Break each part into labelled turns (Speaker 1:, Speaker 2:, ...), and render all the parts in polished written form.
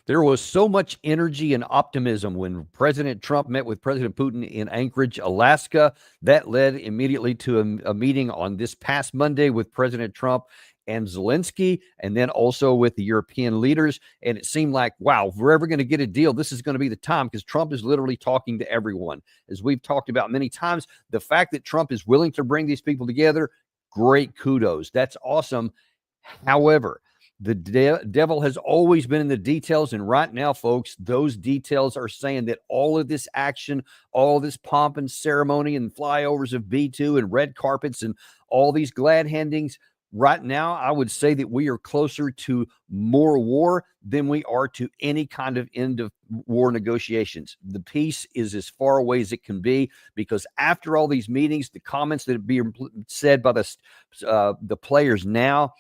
Speaker 1: There was so much energy and optimism when President Trump met with President Putin in Anchorage, Alaska. That led immediately to a meeting on this past Monday with President Trump and Zelensky, and then also with the European leaders. And it seemed like, wow, if we're ever going to get a deal, this is going to be the time, because Trump is literally talking to everyone. As we've talked about many times, the fact that Trump is willing to bring these people together, great kudos. That's awesome. However, the devil has always been in the details. And right now, folks, those details are saying that all of this action, all this pomp and ceremony and flyovers of B2 and red carpets and all these glad handings, right now, I would say that we are closer to more war than we are to any kind of end of war negotiations. The peace is as far away as it can be, because after all these meetings, the comments that are being said by the players now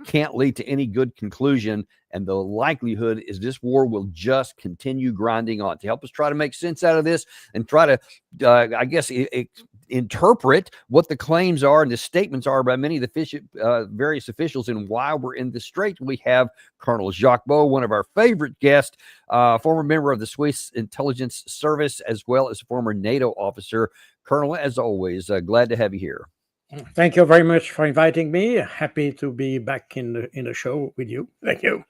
Speaker 1: can't lead to any good conclusion. And the likelihood is this war will just continue grinding on. To help us try to make sense out of this and try to, I guess, interpret what the claims are and the statements are by many of the various officials and why we're in this strait, we have Col Jacques, one of our favorite guests, former member of the Swiss intelligence service, as well as a former NATO officer. Colonel, as always, glad to have you here.
Speaker 2: Thank you very much for inviting me. Happy to be back in the show with you. Thank you.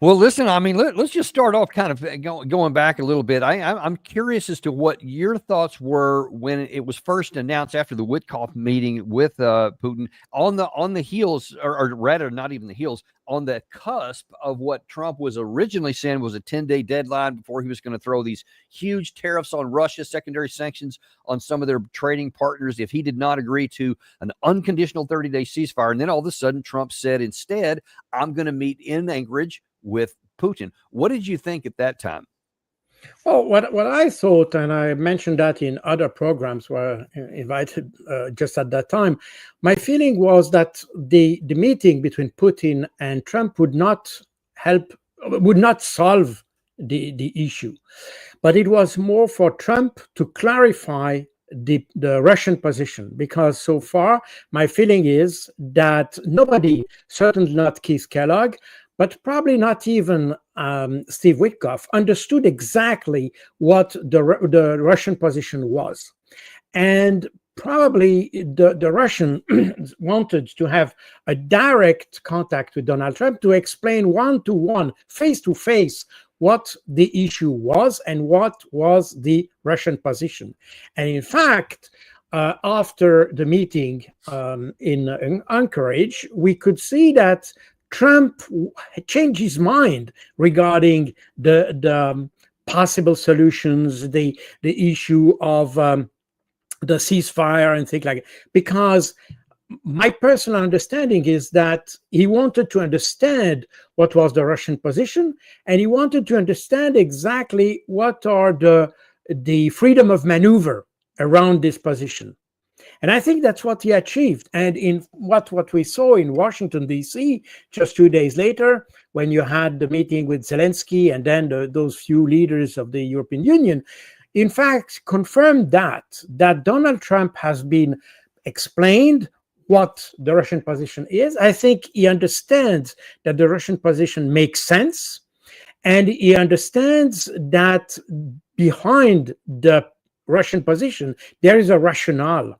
Speaker 1: Well, listen, I mean, let's just start off kind of going back a little bit. I'm curious as to what your thoughts were when it was first announced after the Witkoff meeting with Putin, on the heels, or rather not even the heels, on the cusp of what Trump was originally saying was a 10-day deadline before he was going to throw these huge tariffs on Russia, secondary sanctions on some of their trading partners if he did not agree to an unconditional 30-day ceasefire. And then all of a sudden, Trump said, instead, I'm going to meet in Anchorage with Putin. What did you think at that time?
Speaker 2: Well, what I thought, and I mentioned that in other programs where I invited just at that time, my feeling was that the meeting between Putin and Trump would not solve the issue, but it was more for Trump to clarify the Russian position, because so far my feeling is that nobody, certainly not Keith Kellogg, but probably not even Steve Witkoff, understood exactly what the Russian position was. And probably the Russian wanted to have a direct contact with Donald Trump to explain one-to-one, face-to-face, what the issue was and what was the Russian position. And in fact, after the meeting in Anchorage, we could see that Trump changed his mind regarding the possible solutions, the issue of the ceasefire and things like that. Because my personal understanding is that he wanted to understand what was the Russian position, and he wanted to understand exactly what are the freedom of maneuver around this position. And I think that's what he achieved. And in what we saw in Washington, D.C., just 2 days later, when you had the meeting with Zelensky and then those few leaders of the European Union, in fact, confirmed that Donald Trump has been explained what the Russian position is. I think he understands that the Russian position makes sense. And he understands that behind the Russian position, there is a rationale.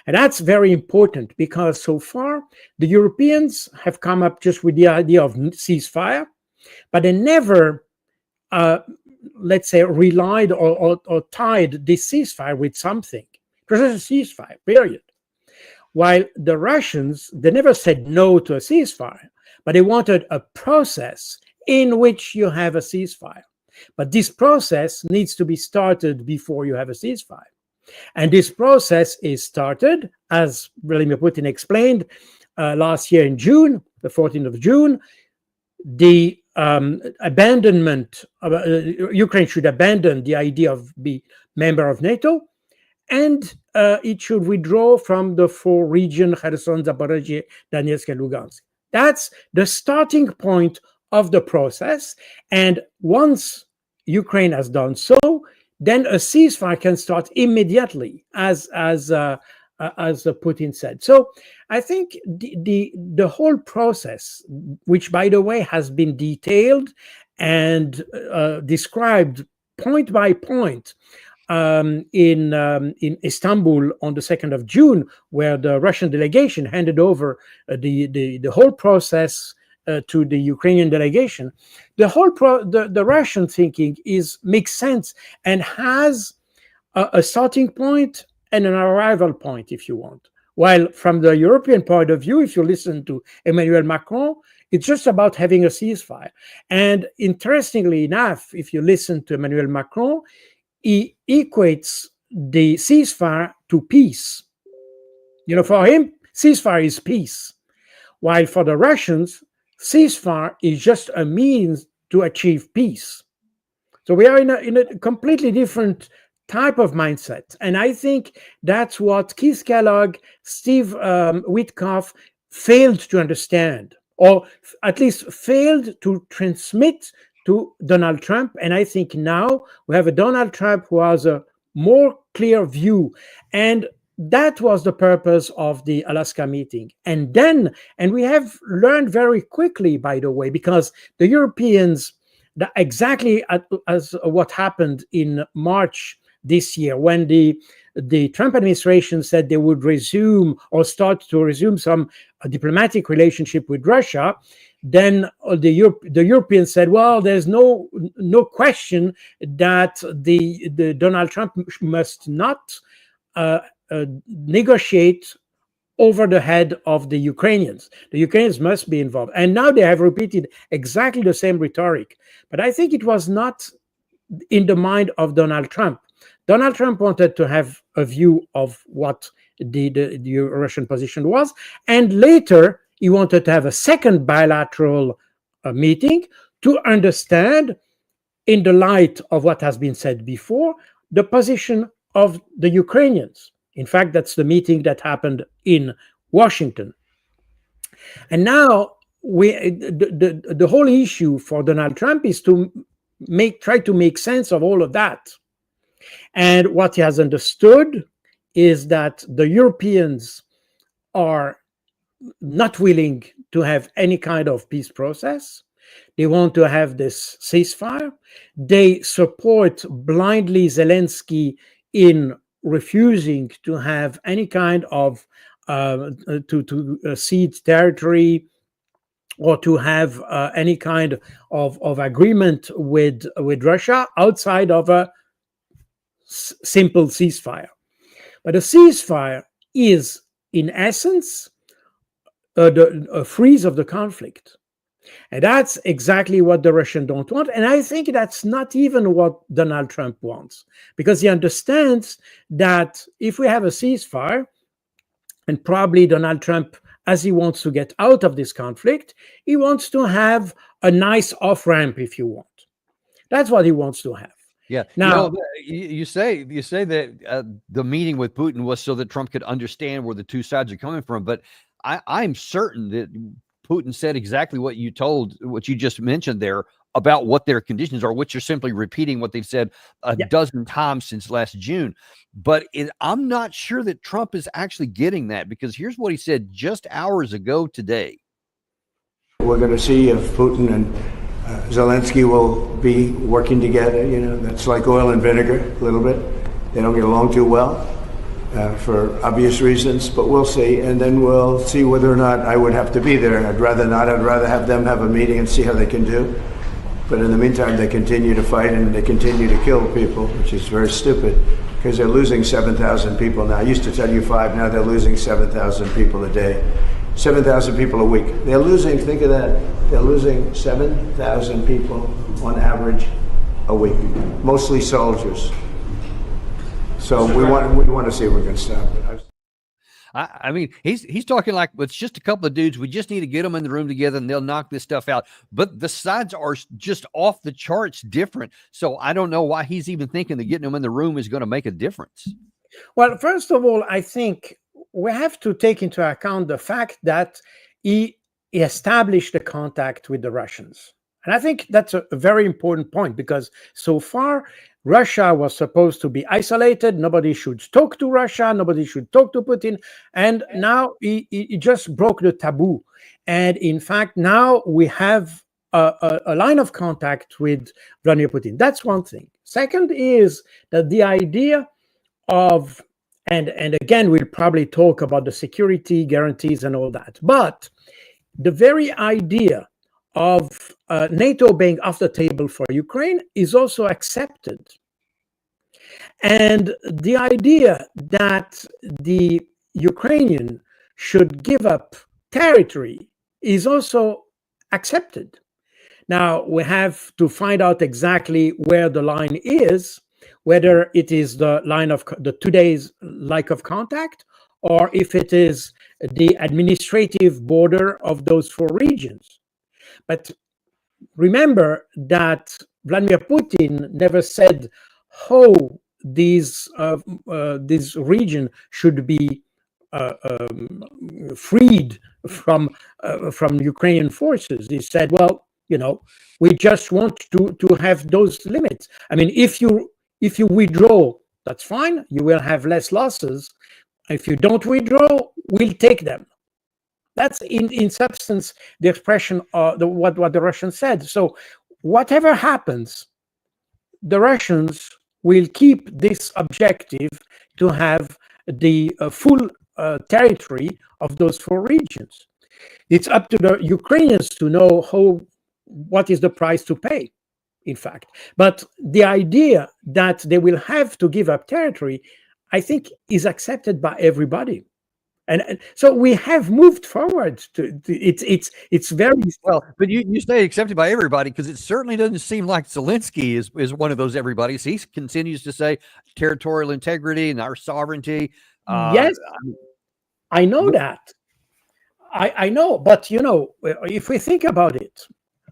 Speaker 2: And that's very important, because so far the Europeans have come up just with the idea of ceasefire, but they never, let's say, relied or tied this ceasefire with something. It was just a ceasefire, period. While the Russians, they never said no to a ceasefire, but they wanted a process in which you have a ceasefire. But this process needs to be started before you have a ceasefire. And this process is started, as Vladimir Putin explained last year in June, the 14th of June, the abandonment of Ukraine should abandon the idea of being member of NATO, and it should withdraw from the 4 regions, Kherson, Zaporizhzhia, Donetsk, and Lugansk. That's the starting point of the process. And once Ukraine has done so, then a ceasefire can start immediately, as as Putin said. So I think the whole process, which by the way has been detailed and described point by point in Istanbul on the 2nd of June, where the Russian delegation handed over the whole process to the Ukrainian delegation, the Russian thinking makes sense and has a starting point and an arrival point, if you want. While from the European point of view, if you listen to Emmanuel Macron, it's just about having a ceasefire. And interestingly enough, if you listen to Emmanuel Macron, he equates the ceasefire to peace. For him, ceasefire is peace. While for the Russians, ceasefire is just a means to achieve peace. So we are in a completely different type of mindset. And I think that's what Keith Kellogg, Steve Witkoff failed to understand, or at least failed to transmit to Donald Trump. And I think now we have a Donald Trump who has a more clear view. And that was the purpose of the Alaska meeting. And we have learned very quickly, by the way, because the Europeans, exactly as what happened in March this year, when the Trump administration said they would resume or start to resume some diplomatic relationship with Russia, then the Europeans said, well, there's no question that the Donald Trump must not negotiate over the head of the Ukrainians. The Ukrainians must be involved. And now they have repeated exactly the same rhetoric. But I think it was not in the mind of Donald Trump. Donald Trump wanted to have a view of what the Russian position was. And later, he wanted to have a second bilateral meeting to understand, in the light of what has been said before, the position of the Ukrainians. In fact, that's the meeting that happened in Washington. And now the whole issue for Donald Trump is to try to make sense of all of that. And what he has understood is that the Europeans are not willing to have any kind of peace process. They want to have this ceasefire. They support blindly Zelensky in refusing to have any kind of to cede territory or to have any kind of agreement with Russia outside of a simple ceasefire. But a ceasefire is, in essence, a freeze of the conflict. And that's exactly what the Russians don't want. And I think that's not even what Donald Trump wants, because he understands that if we have a ceasefire, and probably Donald Trump, as he wants to get out of this conflict, he wants to have a nice off-ramp, if you want. That's what he wants to have.
Speaker 1: Yeah. Now, you say that the meeting with Putin was so that Trump could understand where the two sides are coming from. But I'm certain that Putin said exactly what you just mentioned there about what their conditions are, which are simply repeating what they've said a dozen times since last June. But I'm not sure that Trump is actually getting that, because here's what he said just hours ago today.
Speaker 3: We're going to see if Putin and Zelensky will be working together. That's like oil and vinegar a little bit. They don't get along too well for obvious reasons, but we'll see. And then we'll see whether or not I would have to be there. I'd rather not. I'd rather have them have a meeting and see how they can do. But in the meantime, they continue to fight and they continue to kill people, which is very stupid, because they're losing 7,000 people now. I used to tell you 5, now they're losing 7,000 people a day. 7,000 people a week. They're losing, think of that, they're losing 7,000 people on average a week, mostly soldiers. So we want to see if we can stop it.
Speaker 1: I mean, he's talking like it's just a couple of dudes. We just need to get them in the room together and they'll knock this stuff out. But the sides are just off the charts different. So I don't know why he's even thinking that getting them in the room is going to make a difference.
Speaker 2: Well, first of all, I think we have to take into account the fact that he established a contact with the Russians. And I think that's a very important point, because so far, Russia was supposed to be isolated. Nobody should talk to Russia. Nobody should talk to Putin. And now he just broke the taboo. And in fact, now we have a line of contact with Vladimir Putin. That's one thing. Second is that the idea of, and again, we'll probably talk about the security guarantees and all that, but the very idea of NATO being off the table for Ukraine is also accepted. And the idea that the Ukrainian should give up territory is also accepted. Now, we have to find out exactly where the line is, whether it is the line of the today's line of contact, or if it is the administrative border of those four regions. But remember that Vladimir Putin never said how this region should be freed from Ukrainian forces. He said, well, we just want to have those limits. I mean, if you withdraw, that's fine. You will have less losses. If you don't withdraw, we'll take them. That's in substance the expression of what the Russians said. So whatever happens, the Russians will keep this objective to have the full territory of those four regions. It's up to the Ukrainians to know what is the price to pay, in fact. But the idea that they will have to give up territory, I think, is accepted by everybody. And so we have moved forward. It's very
Speaker 1: well. But you say accepted by everybody because it certainly doesn't seem like Zelensky is one of those everybody's. He continues to say territorial integrity and our sovereignty.
Speaker 2: Yes, I know that. I know, but if we think about it,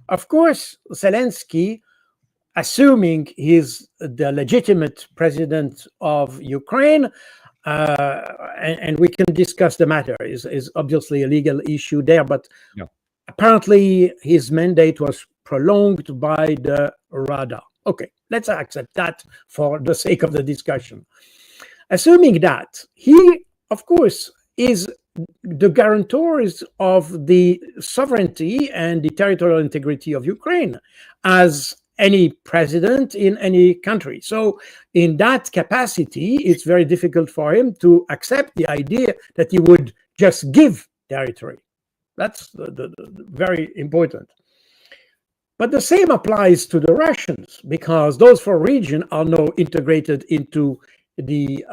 Speaker 2: of course, Zelensky, assuming he's the legitimate president of Ukraine, and we can discuss the matter, is obviously a legal issue there, but apparently his mandate was prolonged by the Rada. Okay, let's accept that for the sake of the discussion. Assuming that, he, of course, is the guarantors of the sovereignty and the territorial integrity of Ukraine as any president in any country. So in that capacity, it's very difficult for him to accept the idea that he would just give territory. That's the very important. But the same applies to the Russians, because those four regions are now integrated into the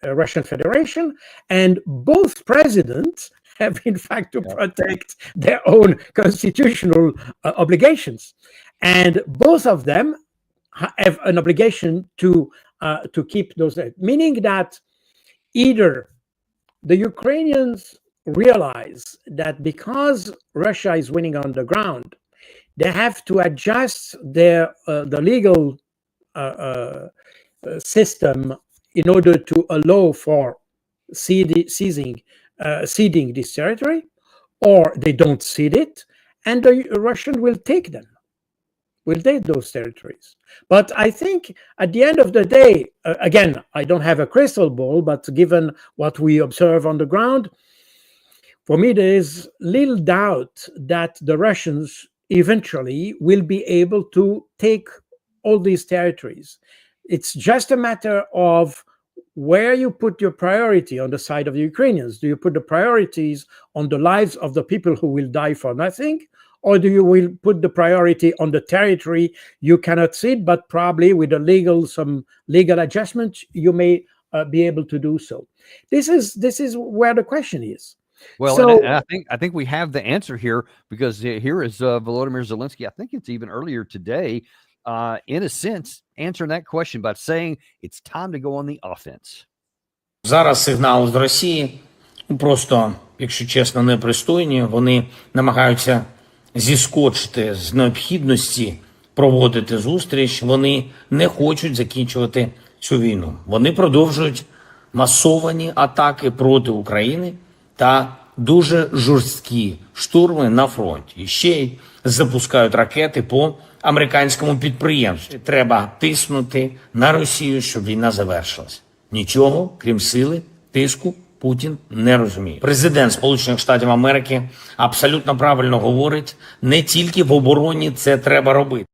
Speaker 2: Russian Federation, and both presidents have in fact to protect their own constitutional obligations, and both of them have an obligation to keep those, meaning that either the Ukrainians realize that because Russia is winning on the ground, they have to adjust their the legal system in order to allow for ceding this territory, or they don't cede it, and the Russian will take them, will take those territories. But I think at the end of the day, again, I don't have a crystal ball, but given what we observe on the ground, for me, there is little doubt that the Russians eventually will be able to take all these territories. It's just a matter of where you put your priority on the side of the Ukrainians. Do you put the priorities on the lives of the people who will die for nothing? Or do you will put the priority on the territory you cannot cede, but probably with some legal adjustments, you may be able to do so? This is where the question is.
Speaker 1: Well,
Speaker 2: so,
Speaker 1: and I think we have the answer here, because here is Volodymyr Zelensky. I think it's even earlier today, in a sense, answering that question by saying it's time to go on the offense.
Speaker 4: Зараз сигнал з Росії просто, якщо чесно, непристойні. Вони намагаються зіскочити з необхідності проводити зустріч. Вони не хочуть закінчувати цю війну. Вони продовжують масовані атаки проти України та дуже жорсткі штурми на фронті. І ще й запускають ракети по американському підприємству. Треба тиснути на Росію, щоб війна завершилась. Нічого, крім сили, тиску, Путін не розуміє. Президент Сполучених Штатів Америки абсолютно правильно говорить, не тільки в обороні це треба робити.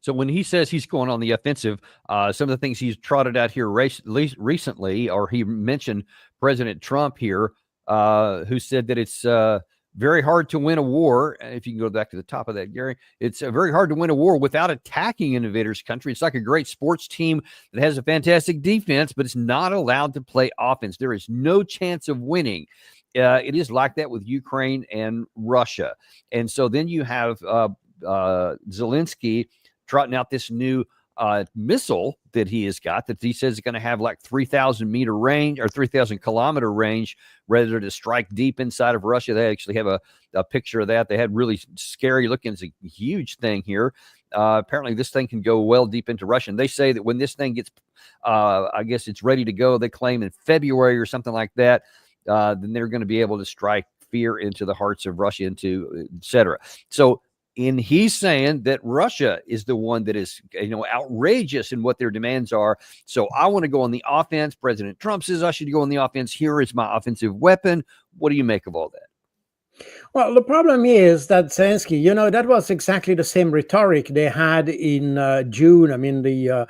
Speaker 1: So when he says he's going on the offensive, some of the things he's trotted out here recently, or he mentioned President Trump here, who said that it's very hard to win a war. If you can go back to the top of that, Gary, it's very hard to win a war without attacking an invader's country. It's like a great sports team that has a fantastic defense, but it's not allowed to play offense. There is no chance of winning. It is like that with Ukraine and Russia. And so then you have Zelensky trotting out this new missile that he has got that he says is going to have like 3,000 meter range or 3,000 kilometer range, rather to strike deep inside of Russia. They actually have a picture of that. They had really scary looking. It's a huge thing here. Apparently this thing can go well deep into Russia. And they say that when this thing gets, I guess it's ready to go, they claim in February or something like that, then they're going to be able to strike fear into the hearts of Russia, into et cetera. So, and he's saying that Russia is the one that is, outrageous in what their demands are. So I want to go on the offense. President Trump says I should go on the offense. Here is my offensive weapon. What do you make of all that?
Speaker 2: Well, the problem is that Zelensky, that was exactly the same rhetoric they had in June. I mean, the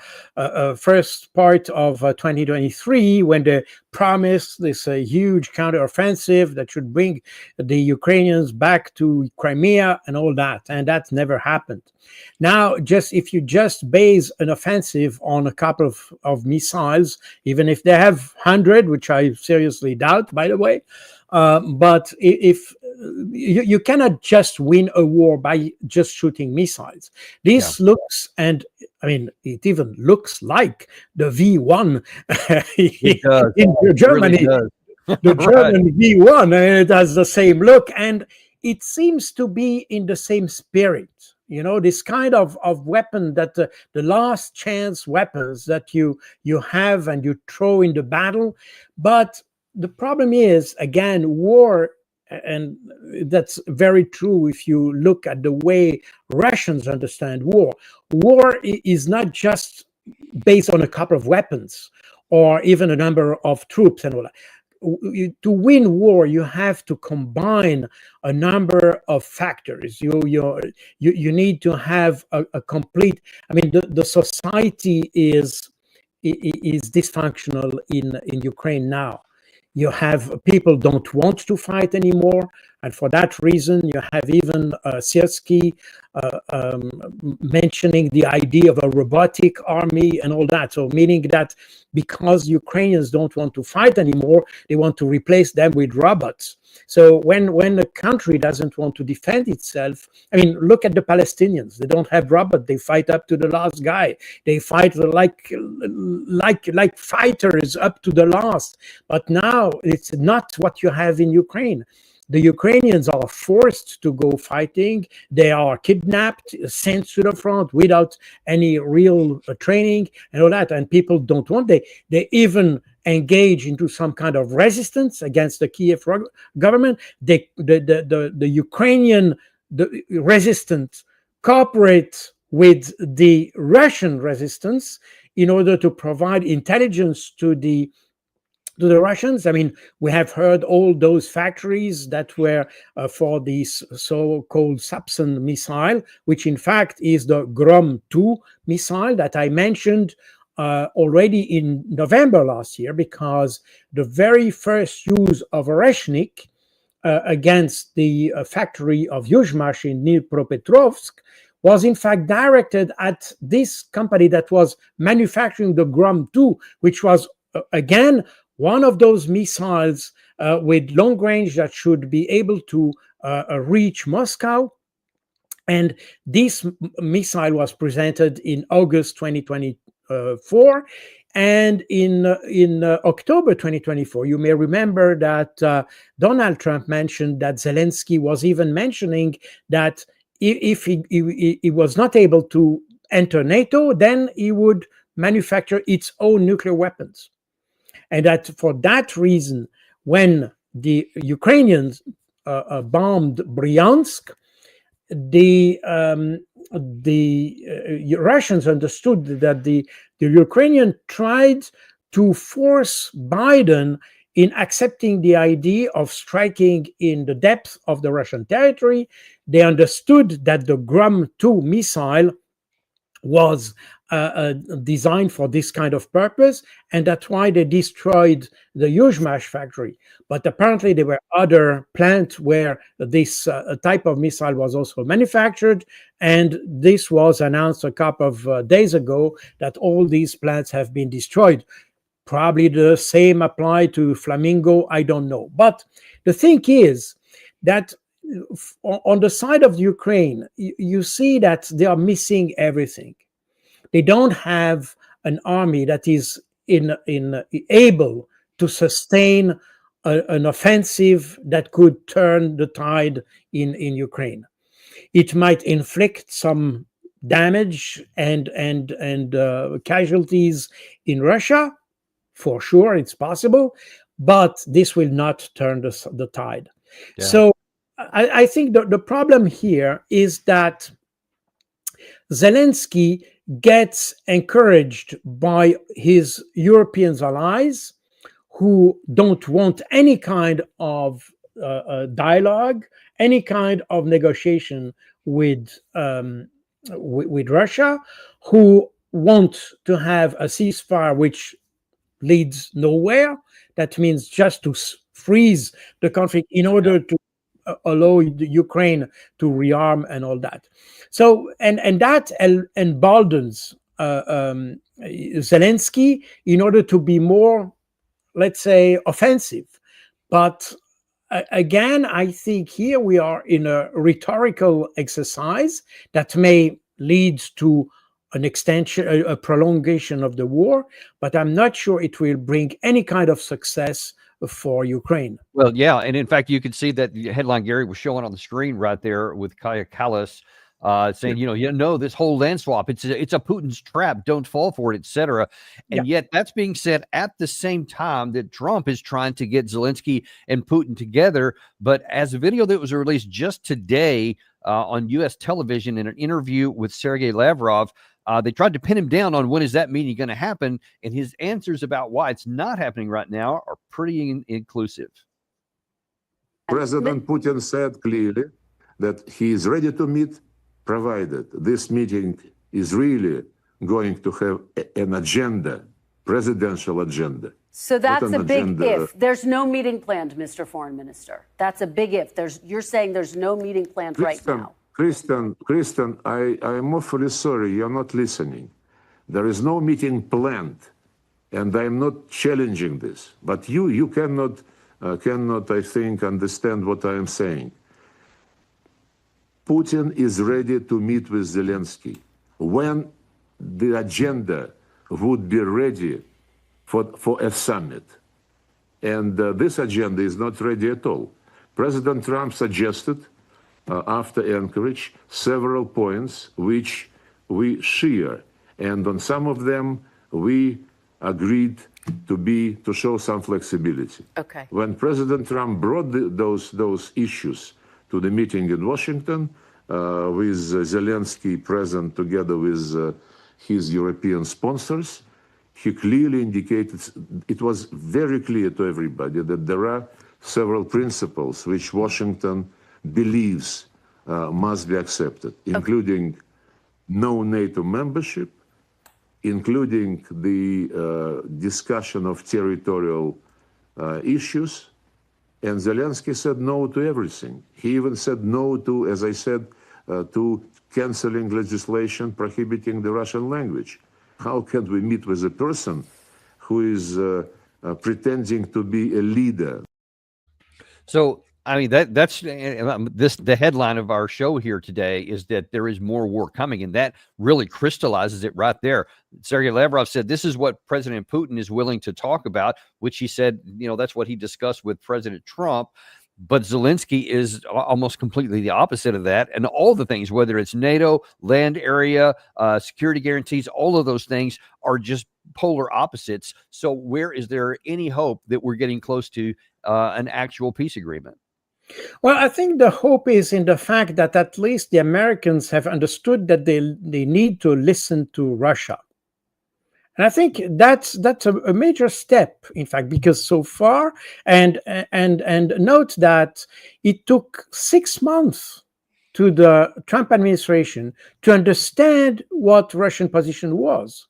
Speaker 2: first part of 2023, when they promised this huge counteroffensive that should bring the Ukrainians back to Crimea and all that. And that never happened. Now, if you just base an offensive on a couple of missiles, even if they have 100, which I seriously doubt, by the way, but if you cannot just win a war by just shooting missiles. This looks, and I mean, it even looks like the V1 in Germany.
Speaker 1: Really
Speaker 2: the German V1, and it has the same look, and it seems to be in the same spirit. This kind of weapon that the last chance weapons that you have and you throw in the battle. But the problem is, again, war, and that's very true if you look at the way Russians understand war. War is not just based on a couple of weapons or even a number of troops and all that. To win war, you have to combine a number of factors. You need to have a complete. I mean, the society is dysfunctional in Ukraine now. You have people don't want to fight anymore, and for that reason, you have even Zelensky mentioning the idea of a robotic army and all that. So, meaning that because Ukrainians don't want to fight anymore, they want to replace them with robots. So, when a country doesn't want to defend itself, I mean, look at the Palestinians. They don't have robots. They fight up to the last guy. They fight like fighters up to the last. But now it's not what you have in Ukraine. The Ukrainians are forced to go fighting. They are kidnapped, sent to the front without any real training and all that. And people don't want. They even engage into some kind of resistance against the Kiev government. The Ukrainian resistance cooperate with the Russian resistance in order to provide intelligence to the Russians. I mean, we have heard all those factories that were for this so-called Sapson missile, which in fact is the Grom-2 missile that I mentioned already in November last year, because the very first use of Oreshnik against the factory of Yuzhmash in Dnipropetrovsk was in fact directed at this company that was manufacturing the Grom-2, which was again one of those missiles with long range that should be able to reach Moscow. And this missile was presented in August 2024. And in October 2024, you may remember that Donald Trump mentioned that Zelensky was even mentioning that if he was not able to enter NATO, then he would manufacture its own nuclear weapons. And that for that reason, when the Ukrainians bombed Bryansk, the Russians understood that the Ukrainian tried to force Biden in accepting the idea of striking in the depth of the Russian territory. They understood that the Grum 2 missile was designed for this kind of purpose, and that's why they destroyed the Yuzhmash factory. But apparently there were other plants where this type of missile was also manufactured, and this was announced a couple of days ago that all these plants have been destroyed. Probably the same apply to Flamingo, I don't know. But the thing is that on the side of Ukraine, you see that they are missing everything. They don't have an army that is able to sustain an offensive that could turn the tide in Ukraine. It might inflict some damage and casualties in Russia, for sure, it's possible, but this will not turn the tide.
Speaker 1: Yeah.
Speaker 2: So I think the problem here is that Zelensky gets encouraged by his European allies who don't want any kind of dialogue, any kind of negotiation with Russia, who want to have a ceasefire which leads nowhere. That means just to freeze the conflict in order to allow the Ukraine to rearm and all that. So, and that emboldens Zelensky in order to be more, let's say, offensive. But again, I think here we are in a rhetorical exercise that may lead to an extension, a prolongation of the war, but I'm not sure it will bring any kind of success for Ukraine.
Speaker 1: Well, yeah, and in fact, you can see that the headline Gary was showing on the screen right there with Kaya Kallas saying, this whole land swap, it's a Putin's trap, don't fall for it, etc. And yet that's being said at the same time that Trump is trying to get Zelensky and Putin together. But as a video that was released just today on U.S. television in an interview with Sergei Lavrov, they tried to pin him down on when is that meeting going to happen, and his answers about why it's not happening right now are pretty inclusive.
Speaker 5: President Putin said clearly that he is ready to meet, provided this meeting is really going to have an agenda, presidential agenda.
Speaker 6: So that's a big if. There's no meeting planned, Mr. Foreign Minister. That's a big if. You're saying there's no meeting planned right now.
Speaker 5: Kristen, I am awfully sorry, you're not listening. There is no meeting planned, and I'm not challenging this. But you cannot, I think, understand what I am saying. Putin is ready to meet with Zelensky when the agenda would be ready for a summit. And this agenda is not ready at all. President Trump suggested after Anchorage several points which we share, and on some of them we agreed to show some flexibility.
Speaker 6: Okay.
Speaker 5: When President Trump brought those issues to the meeting in Washington, with Zelensky present together with his European sponsors, he clearly indicated, it was very clear to everybody that there are several principles which Washington believes must be accepted, including no NATO membership, including the discussion of territorial issues. And Zelensky said no to everything. He even said no to, as I said, to canceling legislation prohibiting the Russian language. How can we meet with a person who is pretending to be a leader?
Speaker 1: So, I mean, that's the headline of our show here today is that there is more war coming, and that really crystallizes it right there. Sergei Lavrov said this is what President Putin is willing to talk about, which he said, that's what he discussed with President Trump. But Zelensky is almost completely the opposite of that. And all the things, whether it's NATO, land area, security guarantees, all of those things are just polar opposites. So where is there any hope that we're getting close to an actual peace agreement?
Speaker 2: Well, I think the hope is in the fact that at least the Americans have understood that they need to listen to Russia. And I think that's a major step, in fact, because so far, and note that it took 6 months to the Trump administration to understand what Russian position was.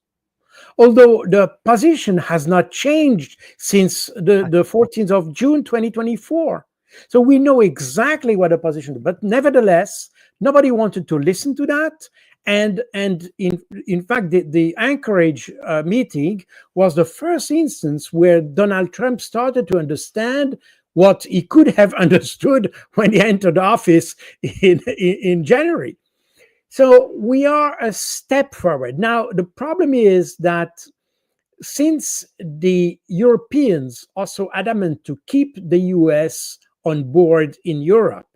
Speaker 2: Although the position has not changed since the 14th of June 2024. So we know exactly what the position is, but nevertheless, nobody wanted to listen to that. And in fact, the Anchorage meeting was the first instance where Donald Trump started to understand what he could have understood when he entered office in January. So we are a step forward. Now, the problem is that since the Europeans are so adamant to keep the US on board in Europe,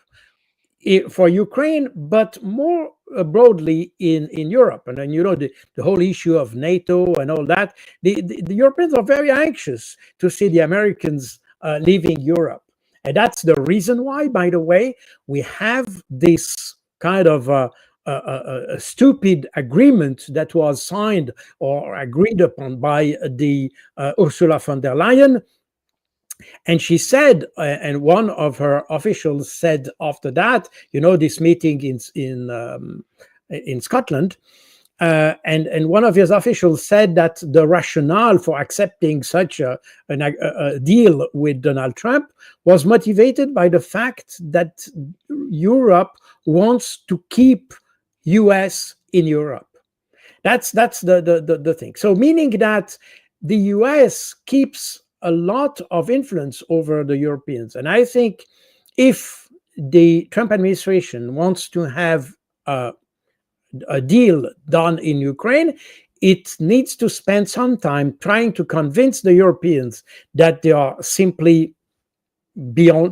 Speaker 2: for Ukraine, but more broadly in Europe. And then, the whole issue of NATO and all that, the Europeans are very anxious to see the Americans leaving Europe. And that's the reason why, by the way, we have this kind of a stupid agreement that was signed or agreed upon by the Ursula von der Leyen. And she said, and one of her officials said after that, this meeting in Scotland, and one of his officials said that the rationale for accepting such a deal with Donald Trump was motivated by the fact that Europe wants to keep US in Europe. That's the thing. So meaning that the US keeps a lot of influence over the Europeans. And I think if the Trump administration wants to have a deal done in Ukraine, it needs to spend some time trying to convince the Europeans that they are simply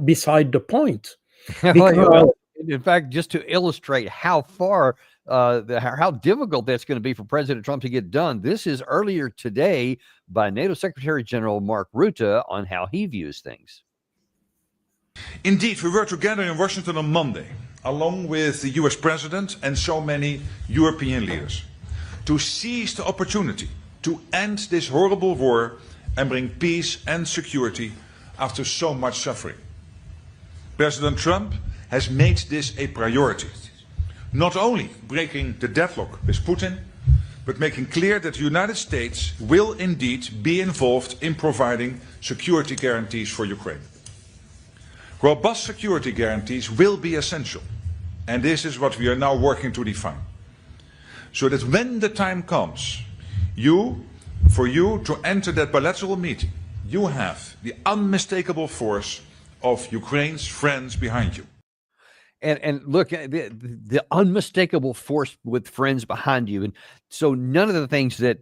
Speaker 2: beside the point.
Speaker 1: In fact, just to illustrate how far how difficult that's going to be for President Trump to get done, this is earlier today by NATO Secretary General Mark Rutte on how he views things.
Speaker 7: Indeed, we were together in Washington on Monday, along with the US President and so many European leaders, to seize the opportunity to end this horrible war and bring peace and security after so much suffering. President Trump has made this a priority, not only breaking the deadlock with Putin, but making clear that the United States will indeed be involved in providing security guarantees for Ukraine. Robust security guarantees will be essential, and this is what we are now working to define. So that when the time comes, for you to enter that bilateral meeting, you have the unmistakable force of Ukraine's friends behind you.
Speaker 1: And look, the unmistakable force with friends behind you. And so none of the things that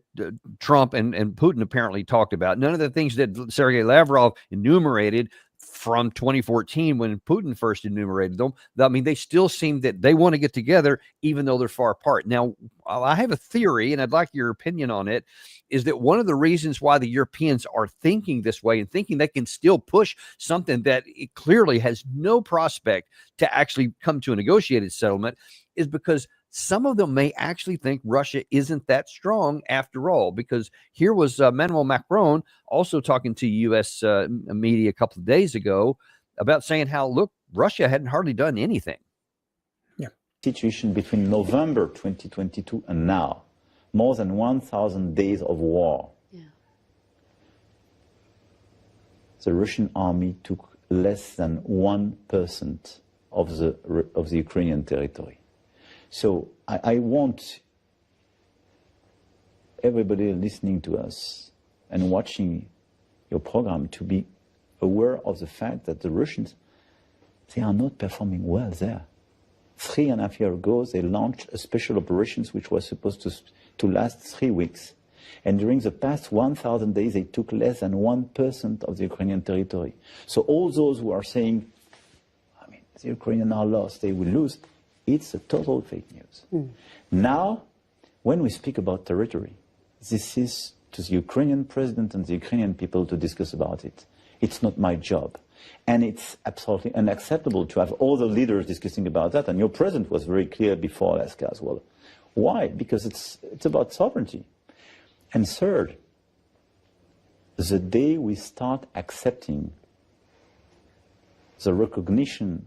Speaker 1: Trump and Putin apparently talked about, none of the things that Sergei Lavrov enumerated from 2014 when Putin first enumerated them, I mean, they still seem that they want to get together even though they're far apart. Now, I have a theory, and I'd like your opinion on it, is that one of the reasons why the Europeans are thinking this way and thinking they can still push something that it clearly has no prospect to actually come to a negotiated settlement is because some of them may actually think Russia isn't that strong after all, because here was Emmanuel Macron also talking to U.S. Media a couple of days ago about saying how, look, Russia hadn't hardly done anything.
Speaker 8: Yeah. Situation between November 2022 and now, more than 1,000 days of war. Yeah. The Russian army took less than 1% of the Ukrainian territory. So I want everybody listening to us and watching your program to be aware of the fact that the Russians, they are not performing well there. 3.5 years ago, they launched a special operations which was supposed to last 3 weeks. And during the past 1,000 days, they took less than 1% of the Ukrainian territory. So all those who are saying, I mean, the Ukrainians are lost, they will lose, it's a total fake news. Now, when we speak about territory, this is to the Ukrainian president and the Ukrainian people to discuss about it. It's not my job. And it's absolutely unacceptable to have all the leaders discussing about that. And your president was very clear before Alaska as well. Why? Because it's about sovereignty. And third, the day we start accepting the recognition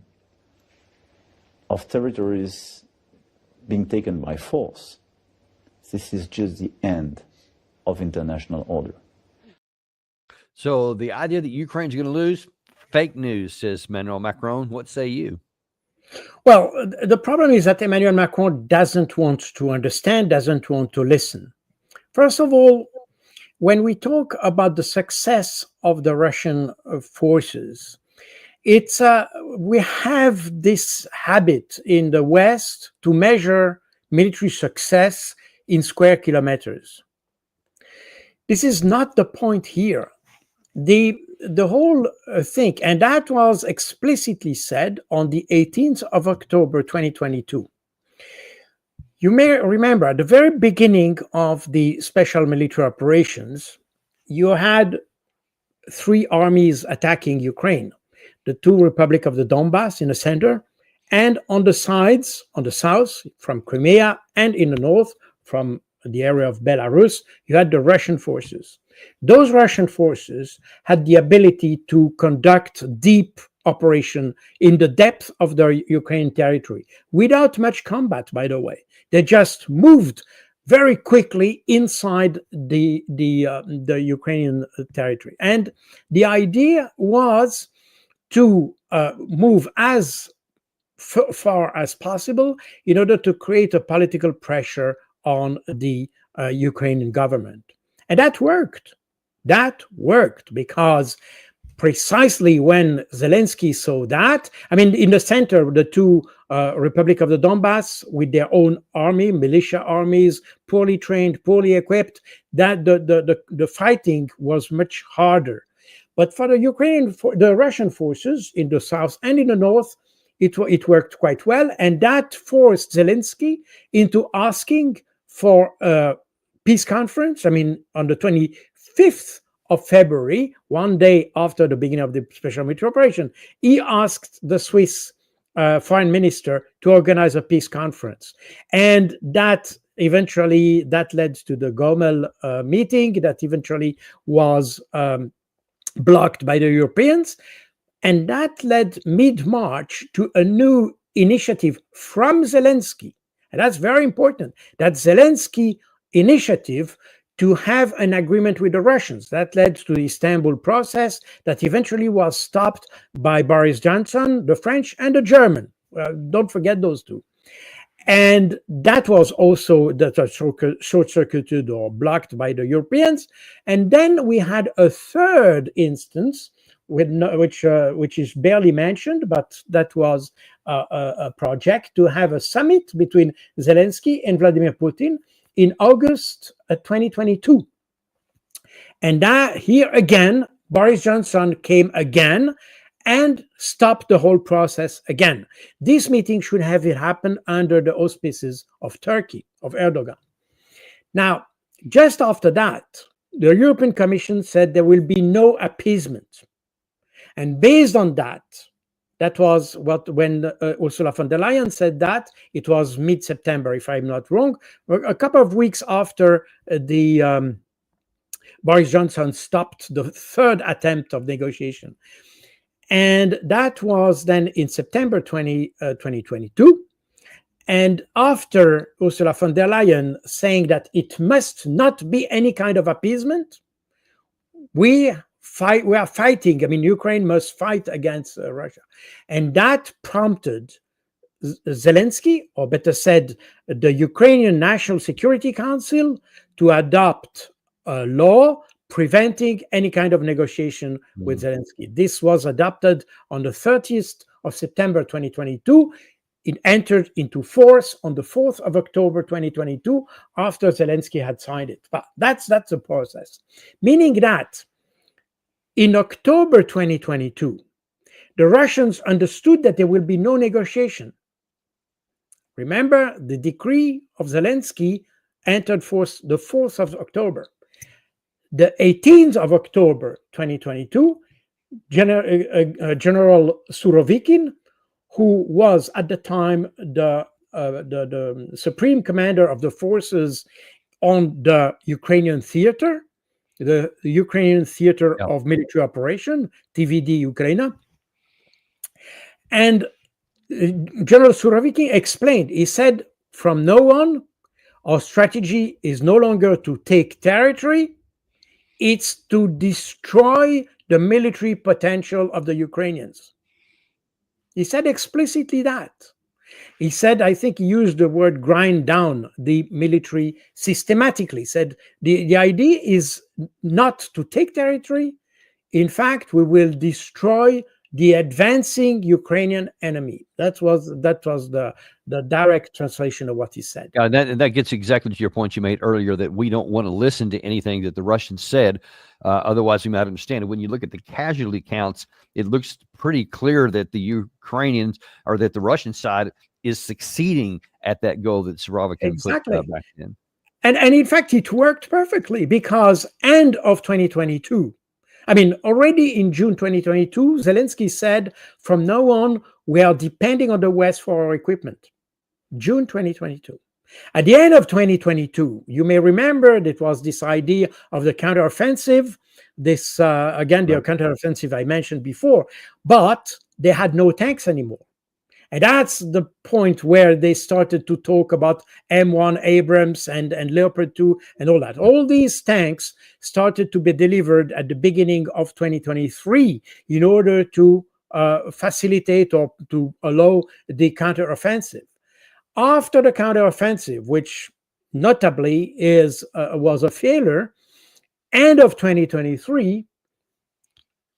Speaker 8: of territories being taken by force, this is just the end of international order.
Speaker 1: So the idea that Ukraine's going to lose, fake news, says Emmanuel Macron. What say you?
Speaker 2: Well, the problem is that Emmanuel Macron doesn't want to understand, doesn't want to listen. First of all, when we talk about the success of the Russian forces, it's we have this habit in the West to measure military success in square kilometers. This is not the point here. The whole thing, and that was explicitly said on the 18th of October 2022. You may remember at the very beginning of the special military operations, you had three armies attacking Ukraine. The two Republic of the Donbass in the center, and on the sides, on the south, from Crimea, and in the north, from the area of Belarus, you had the Russian forces. Those Russian forces had the ability to conduct deep operation in the depth of the Ukrainian territory without much combat, by the way. They just moved very quickly inside the Ukrainian territory. And the idea was to move as far as possible in order to create a political pressure on the Ukrainian government. And that worked. That worked because precisely when Zelensky saw that, I mean, in the center, the two Republic of the Donbass with their own army, militia armies, poorly trained, poorly equipped, that the fighting was much harder. But for the Russian forces in the south and in the north, it worked quite well, and that forced Zelensky into asking for a peace conference. I mean, on the 25th of February, one day after the beginning of the special military operation, he asked the Swiss foreign minister to organize a peace conference, and that eventually led to the Gomel meeting that eventually was blocked by the Europeans, and that led mid-March to a new initiative from Zelensky, and that's very important. That Zelensky initiative to have an agreement with the Russians. That led to the Istanbul process that eventually was stopped by Boris Johnson, the French, and the German. Don't forget those two. And that was also short-circuited or blocked by the Europeans. And then we had a third instance, which is barely mentioned, but that was a project to have a summit between Zelensky and Vladimir Putin in August 2022. And that here again, Boris Johnson came again and stopped the whole process again. This meeting should have happened under the auspices of Turkey, of Erdogan. Now, just after that, the European Commission said there will be no appeasement. And based on that, that was when Ursula von der Leyen said that, it was mid-September, if I'm not wrong, a couple of weeks after the Boris Johnson stopped the third attempt of negotiation. And that was then in September 2022. And after Ursula von der Leyen saying that it must not be any kind of appeasement, we are fighting. I mean, Ukraine must fight against Russia. And that prompted Zelensky, or better said, the Ukrainian National Security Council, to adopt a law preventing any kind of negotiation with Zelensky. This was adopted on the 30th of September 2022. It entered into force on the 4th of October 2022 after Zelensky had signed it. But that's the process. Meaning that in October 2022, the Russians understood that there will be no negotiation. Remember, the decree of Zelensky entered force the 4th of October. The 18th of October 2022, General Surovikin, who was at the time the supreme commander of the forces on the Ukrainian theater, the Ukrainian Theater
Speaker 1: Yeah.
Speaker 2: of Military Operation, TVD Ukraine. And General Surovikin explained, he said, from now on, our strategy is no longer to take territory, it's to destroy the military potential of the Ukrainians. He said explicitly that. He said, I think he used the word grind down the military systematically. He said the idea is not to take territory. In fact, we will destroy the advancing Ukrainian enemy. That was the direct translation of what he said.
Speaker 1: Yeah, and that gets exactly to your point you made earlier, that we don't want to listen to anything that the Russians said. Otherwise, we might understand it. When you look at the casualty counts, it looks pretty clear that the Ukrainians, or that the Russian side, is succeeding at that goal that Surovikin put back in.
Speaker 2: And in fact, it worked perfectly, because end of 2022, I mean, already in June 2022, Zelensky said, from now on, we are depending on the West for our equipment. June 2022. At the end of 2022, you may remember that was this idea of the counteroffensive, this, again, the counteroffensive I mentioned before, but they had no tanks anymore. And that's the point where they started to talk about M1 Abrams and Leopard 2 and all that. All these tanks started to be delivered at the beginning of 2023 in order to facilitate or to allow the counteroffensive. After the counteroffensive, which notably was a failure, end of 2023,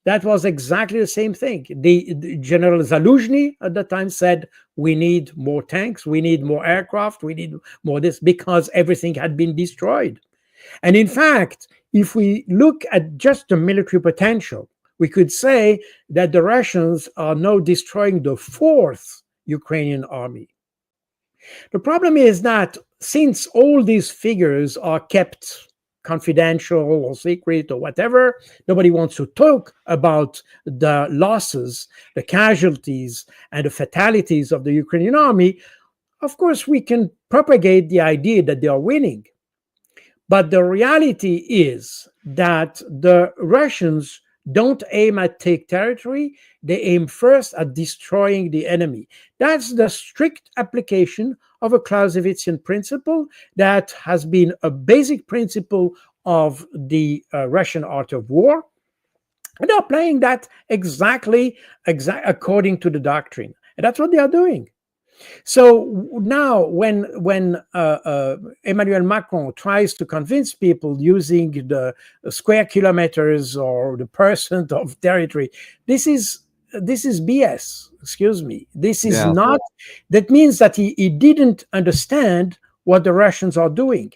Speaker 2: that was exactly the same thing. The General Zaluzhny at the time said, we need more tanks, we need more aircraft, we need more this, because everything had been destroyed. And in fact, if we look at just the military potential, we could say that the Russians are now destroying the 4th Ukrainian army. The problem is that since all these figures are kept confidential or secret or whatever, nobody wants to talk about the losses, the casualties, and the fatalities of the Ukrainian army. Of course, we can propagate the idea that they are winning. But the reality is that the Russians don't aim at take territory, they aim first at destroying the enemy. That's the strict application of a Clausewitzian principle that has been a basic principle of the Russian art of war. And they're playing that exactly according to the doctrine. And that's what they are doing. So now when Emmanuel Macron tries to convince people using the square kilometers or the percent of territory, this is BS. Excuse me. This is not. That means that he didn't understand what the Russians are doing.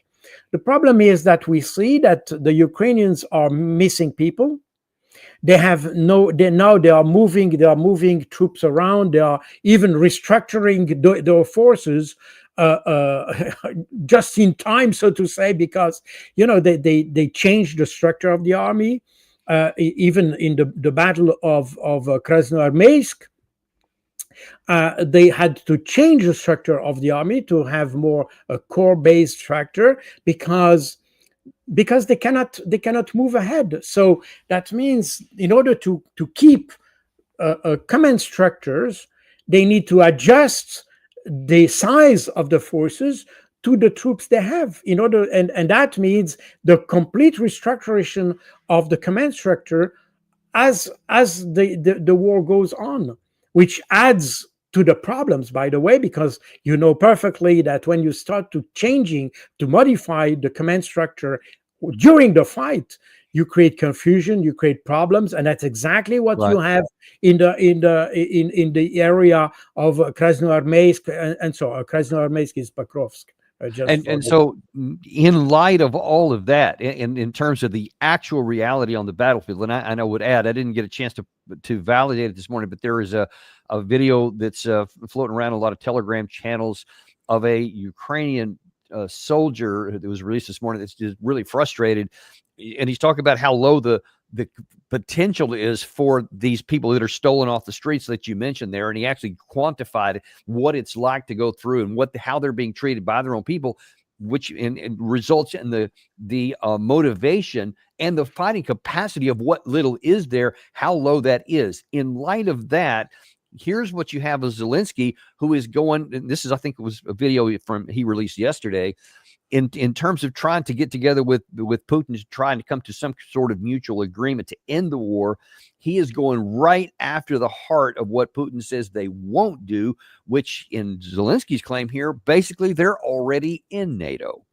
Speaker 2: The problem is that we see that the Ukrainians are missing people. They are moving troops around. They are even restructuring their forces just in time, so to say, because they changed the structure of the army. Even in the battle of Krasnoarmeysk, they had to change the structure of the army to have more a core-based structure because they cannot move ahead. So that means in order to keep command structures, they need to adjust the size of the forces to the troops they have and that means the complete restructuration of the command structure as the war goes on, which adds to the problems, by the way, because you know perfectly that when you start to modify the command structure during the fight, you create confusion, you create problems, and that's exactly what you have in the area of Krasnoarmeysk and so Krasnoarmeysk is Pokrovsk.
Speaker 1: And so in light of all of that, in terms of the actual reality on the battlefield, and I would add, I didn't get a chance to validate it this morning, but there is a video that's floating around a lot of Telegram channels of a Ukrainian soldier that was released this morning that's just really frustrated. And he's talking about how low the the potential is for these people that are stolen off the streets that you mentioned there. And he actually quantified what it's like to go through and how they're being treated by their own people, which results in the motivation and the fighting capacity of what little is there, how low that is. In light of that, here's what you have of Zelensky, who is going, and this is, I think it was a video he released yesterday, in terms of trying to get together with Putin, trying to come to some sort of mutual agreement to end the war. He is going right after the heart of what Putin says they won't do, which in Zelensky's claim here, basically they're already in NATO.